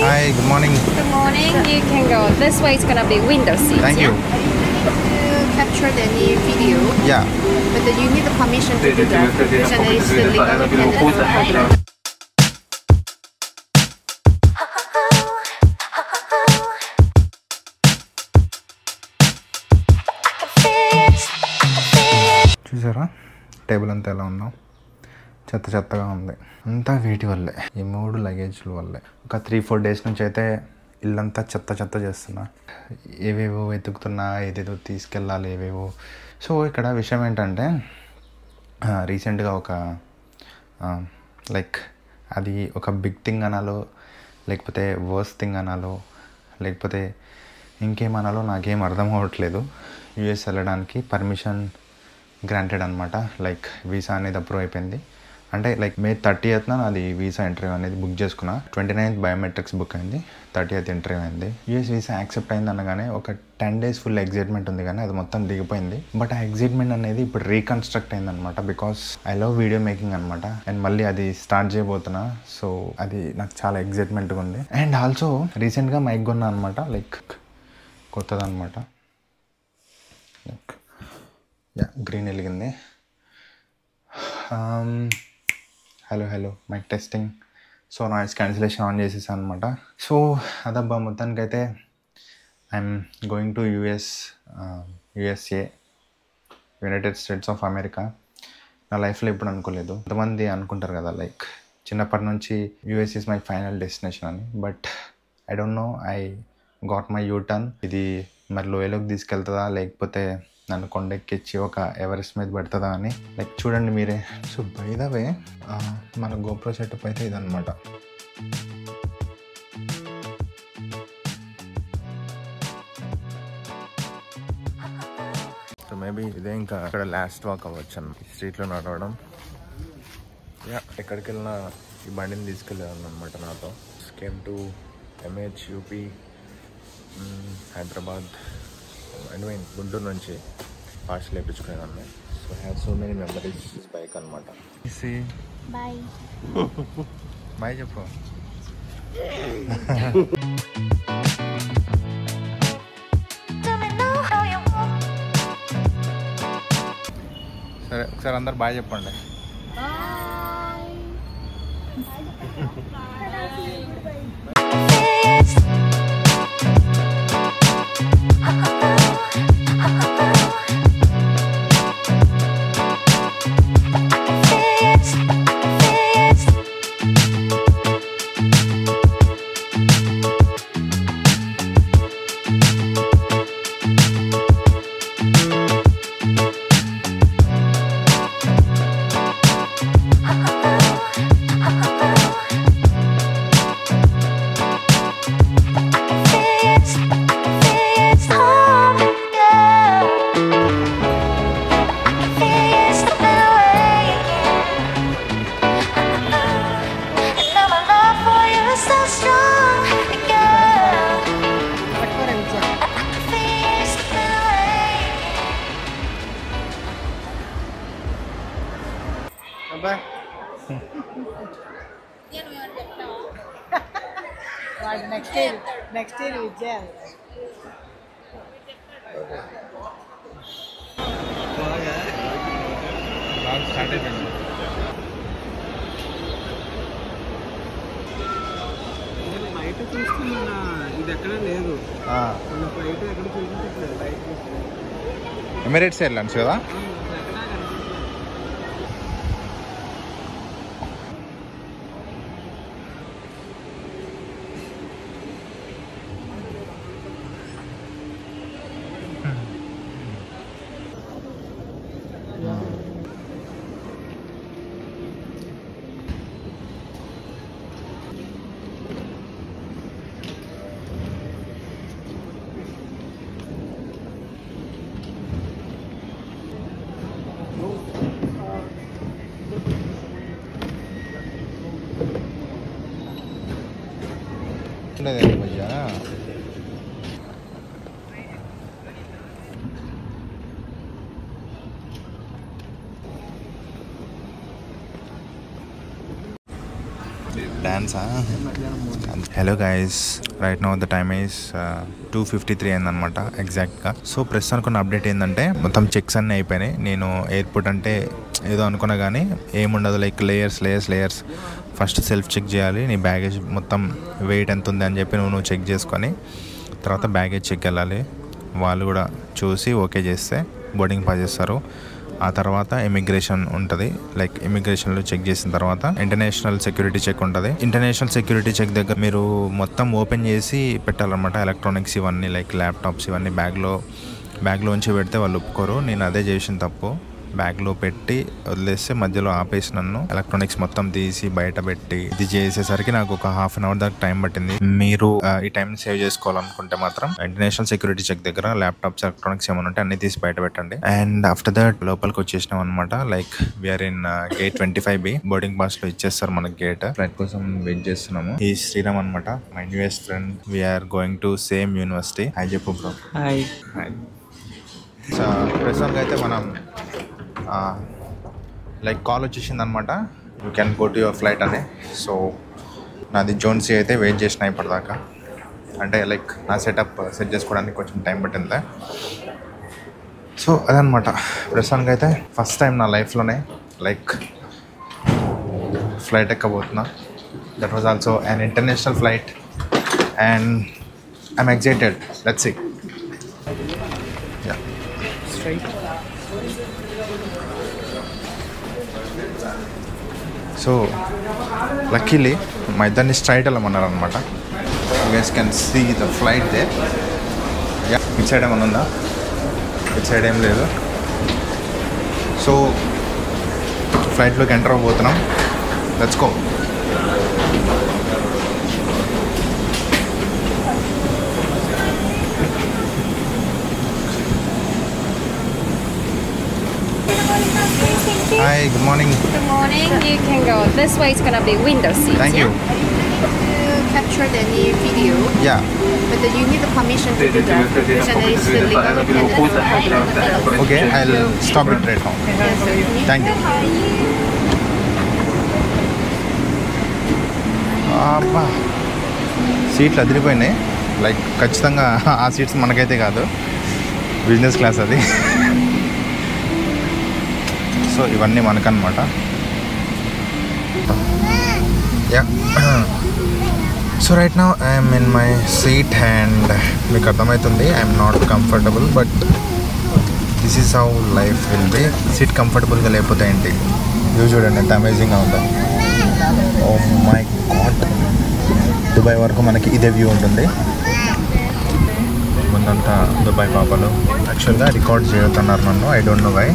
Hi, good morning. Good morning. You can go. This way is gonna be window seat. Thank you. Capture any video, Yeah. but you need the permission to do that. Because it's the legal independent. చూసారా table అంతా ఎలా ఉందో, చెత్త చెత్తగా ఉంది. అంతా వీటి వల్లే, ఈ 3 లగేజ్ల వల్లే. ఒక 3-4 డేస్ నుంచి అయితే ఇల్లంతా చెత్త చెత్త చేస్తున్నా. ఏవేవో వెతుకుతున్నా, ఏదేదో తీసుకెళ్ళాలి ఏవేవో. సో ఇక్కడ విషయం ఏంటంటే రీసెంట్గా ఒక లైక్ అది ఒక బిగ్ థింగ్ అనాలో, లేకపోతే వర్స్ట్ థింగ్ అనాలో, లేకపోతే ఇంకేమనాలో నాకేం అర్థం అవ్వట్లేదు. యూఎస్ వెళ్ళడానికి పర్మిషన్ గ్రాంటెడ్ అనమాట. లైక్ వీసా అనేది అప్రూవ్ అయిపోయింది. అంటే లైక్ May 30th నాది వీసా ఇంటర్వ్యూ అనేది బుక్ చేసుకున్నా. 29th బయోమెట్రిక్స్ బుక్ అయింది, 30th ఇంటర్వ్యూ అయింది. యూఎస్ వీసా యాక్సెప్ట్ అయింది అనగానే ఒక 10 days ఫుల్ ఎగ్జైట్మెంట్ ఉంది, కానీ అది మొత్తం దిగిపోయింది. బట్ ఆ ఎగ్జైట్మెంట్ అనేది ఇప్పుడు రీకన్స్ట్రక్ట్ అయింది అనమాట. Because I love video making అనమాట. అండ్ మళ్ళీ అది స్టార్ట్ చేయబోతున్నా. సో అది నాకు చాలా ఎగ్జైట్మెంట్గా ఉంది. అండ్ ఆల్సో రీసెంట్గా మైక్ కొన్నా అనమాట. లైక్ కొత్తదనమాట. లైక్ గ్రీన్ వెలిగింది. Hello mic testing. So noise cancellation on చేసేసాను అనమాట. సో అదబ్బా, మొత్తానికైతే I am going to USA, United States of America. నా లైఫ్లో ఎప్పుడు అనుకోలేదు. కొంతమంది అనుకుంటారు కదా లైక్ చిన్నప్పటి నుంచి US is my final destination అని. But I don't know, I got my U turn. ఇది మరి లోయలోకి తీసుకెళ్తుందా, లేకపోతే నన్ను కొండెక్కిచ్చి ఒక ఎవరెస్ట్ మీద పెడుతుందా అని. లైక్ చూడండి మీరే. సో బై ద వే మన గోప్రో సెటప్ అయితే ఇదనమాట. సో మేబీ ఇదే ఇంకా ఇక్కడ లాస్ట్ వాక్ అవ్వచ్చు అన్న ఈ స్ట్రీట్లో నడవడం. ఎక్కడికి వెళ్ళినా ఈ బండిని తీసుకెళ్ళాను అనమాట నాతో. Came to MH UP, Hyderabad, Guntur నుంచి పార్సల్ వేయించుకున్నాను. So have so many memories bike అనమాట. Bye. బాయ్ చెప్పు. సరే ఒకసారి అందరు బాయ్ చెప్పండి. Next year Vijay. బయట చూస్తున్నా ఇది ఎక్కడ లేదు. ఫ్లైట్ ఎక్కడ చూపించట్లేదు. ఎమిరేట్స్ ఎయిర్లైన్స్ కదా. भैया డాన్సా? Hello guys, right now the time is 2:53 అయిందనమాట ఎగ్జాక్ట్గా. సో ప్రస్తుతం అనుకున్న అప్డేట్ ఏంటంటే మొత్తం చెక్స్ అన్నీ అయిపోయినాయి. నేను ఎయిర్పోర్ట్ అంటే ఏదో అనుకున్నా కానీ ఏముండదు, like layers. First self check చేయాలి, నీ బ్యాగేజ్ మొత్తం వెయిట్ ఎంత ఉంది అని చెప్పి నువ్వు చెక్ చేసుకొని తర్వాత బ్యాగేజ్ చెక్ వెళ్ళాలి. వాళ్ళు కూడా చూసి ఓకే చేస్తే బోర్డింగ్ పాస్ చేస్తారు. ఆ తర్వాత ఇమిగ్రేషన్ ఉంటుంది, లైక్ ఇమిగ్రేషన్లో చెక్ చేసిన తర్వాత ఇంటర్నేషనల్ సెక్యూరిటీ చెక్ ఉంటుంది. ఇంటర్నేషనల్ సెక్యూరిటీ చెక్ దగ్గర మీరు మొత్తం ఓపెన్ చేసి పెట్టాలన్నమాట. ఎలక్ట్రానిక్స్ ఇవన్నీ లైక్ ల్యాప్టాప్స్ ఇవన్నీ బ్యాగ్లోంచి పెడితే వాళ్ళు ఒప్పుకోరు. నేను అదే చేసిన తప్పు, బ్యాగ్లో పెట్టి వదిలేస్తే మధ్యలో ఆపేసి నన్ను ఎలక్ట్రానిక్స్ మొత్తం తీసి బయట పెట్టి ఇది చేసేసరికి నాకు ఒక ½ అన్ అవర్ దాకా టైం పట్టింది. మీరు ఈ టైం సేవ్ చేసుకోవాలనుకుంటే మాత్రం ఇంటర్నేషనల్ సెక్యూరిటీ చెక్ దగ్గర ల్యాప్టాప్స్ ఎలక్ట్రానిక్స్ ఏమైనా ఉంటే అన్ని తీసి బయట పెట్టండి. అండ్ ఆఫ్టర్ దట్ లోపలికి వచ్చేసినాం అనమాట. Like we are in gate 25B. Boarding pass లో ఇచ్చేస్తారు మనకి గేట్. ఫ్లైట్ కోసం వెయిట్ చేస్తున్నాము. ఈ శ్రీరామ్ అనమాట, my newest friend. We are going to same university. Hi చెప్పు బ్రో. హాయ్. సో ప్రస్తుతానికి అయితే మనం లైక్ కాల్ వచ్చేసింది అనమాట, you can go to your flight అని. సో నాది జోన్ సి అయితే వెయిట్ చేసిన ఇప్పటిదాకా. అంటే లైక్ నా సెట్ చేసుకోవడానికి కొంచెం టైం పట్టింది. సో అదనమాట ప్రస్తుతానికి అయితే ఫస్ట్ టైం నా లైఫ్లోనే లైక్ ఫ్లైట్ ఎక్కబోతున్నా. That was also an international flight and I'm excited. Let's see. Yeah so luckily మా ఇద్దరిని స్ట్రైట్ వెళ్ళమన్నారు అనమాట. You guys can see the flight there. Yeah it side ఏమన్నా ఉందా? ఇట్ సైడ్ ఏం లేదు. సో ఫ్లైట్లోకి ఎంటర్ అవ్వబోతున్నాం. Let's go. Hi, good morning. Good morning. You can go. This way is gonna be window seat. Thank you. To capture any video, Yeah. but you need the permission to do that because there is the legal dependent. Okay, I'll stop it right now. Thank you. అబ్బా, సీట్లు అదిరిపోయినాయి. Like ఖచ్చితంగా ఆ seats మనకైతే కాదు, business class అది. So ఇవన్నీ మనకన్నమాట. Yeah so right now I'm in my seat and మీకు అర్థమవుతుంది I'm not comfortable, but this is how life will be. Seat కంఫర్టబుల్గా లేకపోతే ఏంటి, వ్యూ చూడండి ఎంత అమేజింగ్గా ఉందో. ఓ మై గాడ్, దుబాయ్ వరకు మనకి ఇదే వ్యూ ఉంటుంది. ముందంతా దుబాయ్ పాపలు. యాక్చువల్గా రికార్డ్ చేయొద్దన్నారు నన్ను, I don't know why.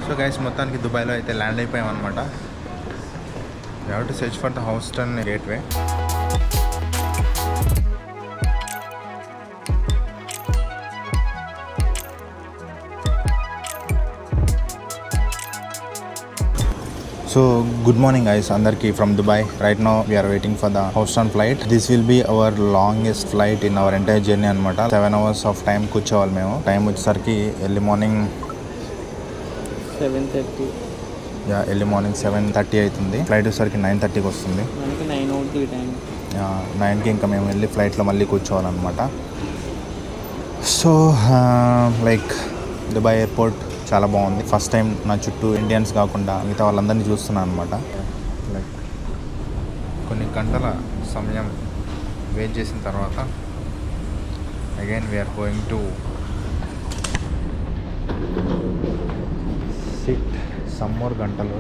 So guys మొత్తానికి దుబాయ్లో అయితే ల్యాండ్ అయిపోయాం అనమాట. You have to search for the Houston gateway. So good morning guys, Andarki from Dubai. Right now we are waiting for the Houston flight. This will be our longest flight in our entire journey anamata. 7 hours of time కూర్చోవాలి మేము. Time వచ్చేసరికి early morning 7:30. Early morning 7:30 అవుతుంది. Flight వచ్చేసరికి 9:30కి వస్తుంది. మనకి 9 అవుతుంది time. 9కి ఇంకా మేము వెళ్ళి ఫ్లైట్లో మళ్ళీ కూర్చోవాలన్నమాట. సో లైక్ దుబాయ్ ఎయిర్పోర్ట్ చాలా బాగుంది. ఫస్ట్ టైం నా చుట్టూ ఇండియన్స్ కాకుండా మిగతా వాళ్ళందరినీ చూస్తున్నాను అనమాట. లైక్ కొన్ని గంటల సమయం వెయిట్ చేసిన తర్వాత again we are going to sit some more గంటలు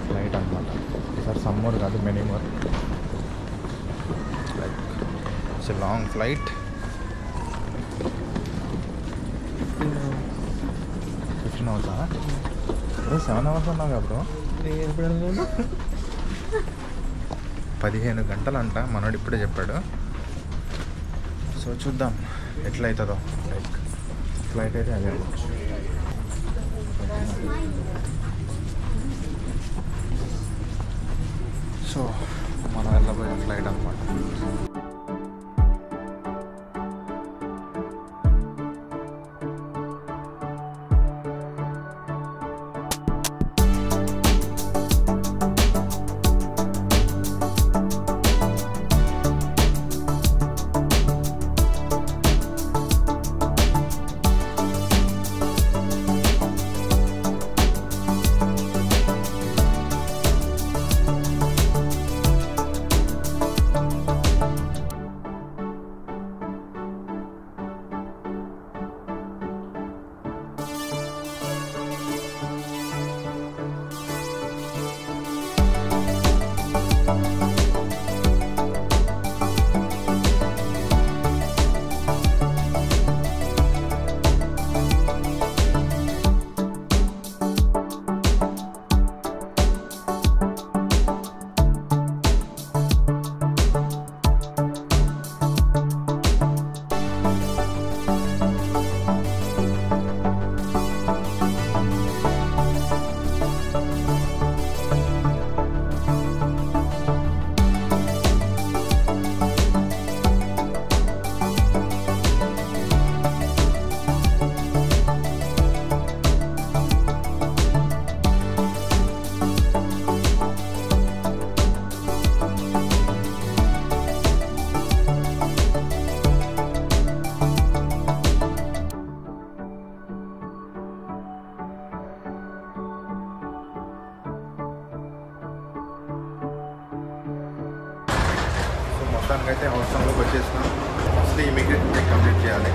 ఫ్లైట్ అనమాట. ఈసారి సమ్ మోర్ కాదు, many more. Like it's a long flight. 15 అవర్సా? 7 అవర్స్ అన్నావు కదా బ్రో. 15 గంటలంట మనోడు ఇప్పుడే చెప్పాడు. సో చూద్దాం ఎట్లయితుందో. లైక్ ఫ్లైట్ అయితే అదే అవ్వచ్చు. సో మనం వెళ్ళబోయే ఫ్లైట్ అనమాట. మొత్తానికైతే అవసరంలోకి వచ్చేసినాం. ఫస్ట్ ఇమిగ్రేషన్ చెక్ కంప్లీట్ చేయాలి.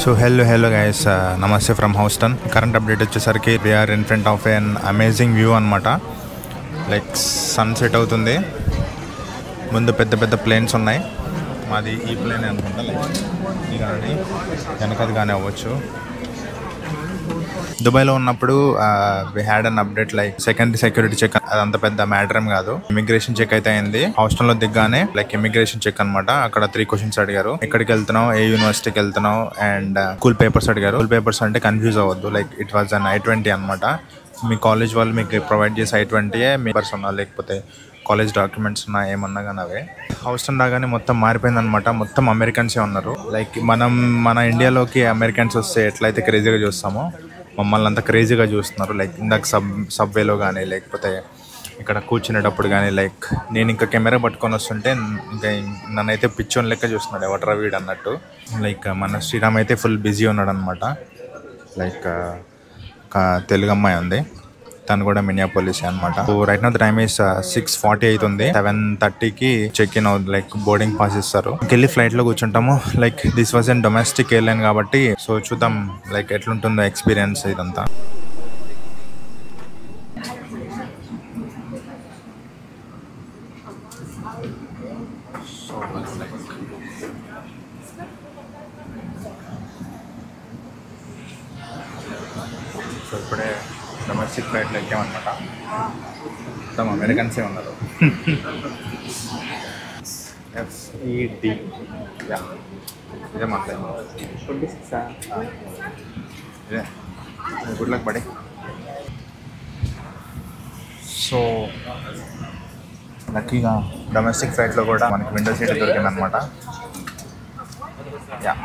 So hello guys, namaste from Houston. Current update వచ్చేసరికి we are in front of an amazing view అనమాట. లైక్ సన్సెట్ అవుతుంది. ముందు పెద్ద పెద్ద ప్లేన్స్ ఉన్నాయి. మాది ఈ ప్లేన్ అనుకుంటా. లైక్ ఇది కానీ వెనకది కానీ అవ్వచ్చు. దుబాయ్లో ఉన్నప్పుడు we had an update like security check. అదంత పెద్ద మ్యాటర్ ఏం కాదు. ఇమిగ్రేషన్ చెక్ అయితే అయింది. Houston లో దిగ్గానే లైక్ ఇమిగ్రేషన్ చెక్ అనమాట. అక్కడ 3 క్వశ్చన్స్ అడిగారు. ఎక్కడికి వెళ్తున్నావు, ఏ యూనివర్సిటీకి వెళ్తున్నావు, అండ్ స్కూల్ పేపర్స్ అడిగారు. స్కూల్ పేపర్స్ అంటే కన్ఫ్యూజ్ అవ్వద్దు. Like it was an I-20 అనమాట. మీ కాలేజ్ వాళ్ళు మీకు ప్రొవైడ్ చేసే I-20 మీ పేపర్స్ ఉన్నా లేకపోతే కాలేజ్ డాక్యుమెంట్స్ ఉన్నా ఏమన్నా కానీ అవే. హౌస్టన్ రాగానే మొత్తం మారిపోయింది అనమాట. మొత్తం అమెరికన్సే ఉన్నారు. లైక్ మన ఇండియాలోకి అమెరికన్స్ వస్తే ఎట్లయితే క్రేజీగా చూస్తామో మమ్మల్ని అంత క్రేజీగా చూస్తున్నారు. లైక్ ఇందాక సబ్వేలో కానీ లేకపోతే ఇక్కడ కూర్చునేటప్పుడు కానీ లైక్ నేను ఇంకా కెమెరా పట్టుకొని వస్తుంటే ఇంకా నన్నైతే పిచ్చోని లెక్క చూస్తున్నాడు, ఎవట్రా వీడు అన్నట్టు. లైక్ మన శ్రీరామ్ అయితే ఫుల్ బిజీ ఉన్నాడు అనమాట. లైక్ ఒక తెలుగు అమ్మాయి ఉంది, తను కూడా మినియాపోలిస్ అనమాట. So right now the time is 6:40 అవుతుంది. 7:30కి చెక్ ఇన్ అవుతుంది. లైక్ బోర్డింగ్ పాస్ ఇస్తారు, ఇంకెళ్ళి ఫ్లైట్లో కూర్చుంటాము. Like this was an domestic airline కాబట్టి సో చూద్దాం లైక్ ఎట్లుంటుందో ఎక్స్పీరియన్స్ ఇదంతా. సో ఇప్పుడే డొమెస్టిక్ ఫ్లైట్లో ఎక్కామన్నమాట. మొత్తం అమెరికన్సే ఉన్నారు. FED ఇదే మాట్లాడు. ఇదే గుడ్ లక్ బడి. సో లక్కీగా డొమెస్టిక్ ఫ్లైట్లో కూడా మనకి విండో సీట్ దొరికిందనమాట. యా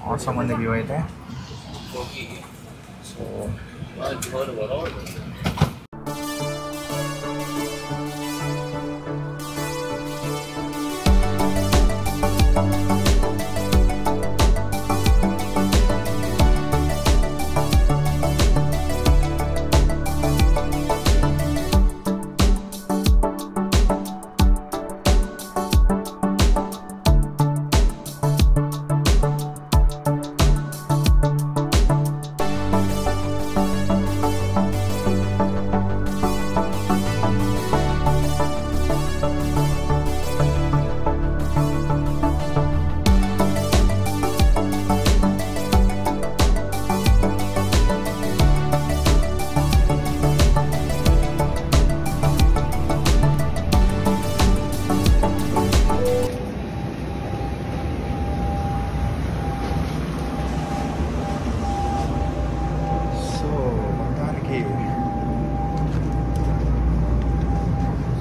అవసరం ఉంది వ్యూ అయితే.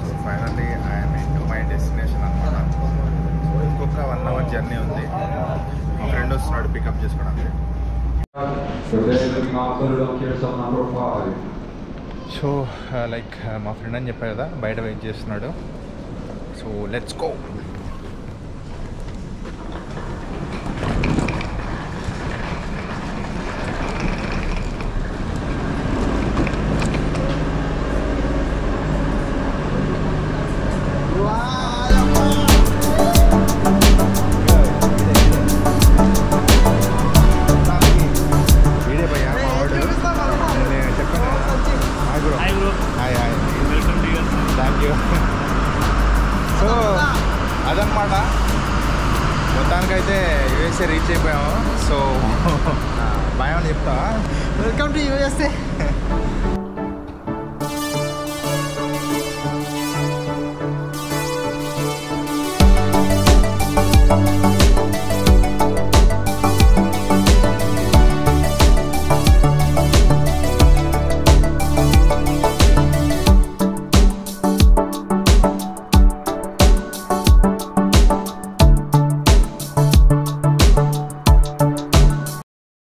So finally I'm in to my destination అనమాట. సో ఇంకొక 1 hour జర్నీ ఉంది. మా ఫ్రెండ్ వస్తున్నాడు పికప్ చేసుకోవడానికి. సో లైక్ మా ఫ్రెండ్ అని చెప్పారు కదా, బయట వెయిట్ చేస్తున్నాడు. So let's go. సో అదనమాట, మొత్తానికైతే యూఎస్ఏ రీచ్ అయిపోయాము. సో భయం అని చెప్తా. Welcome to USA.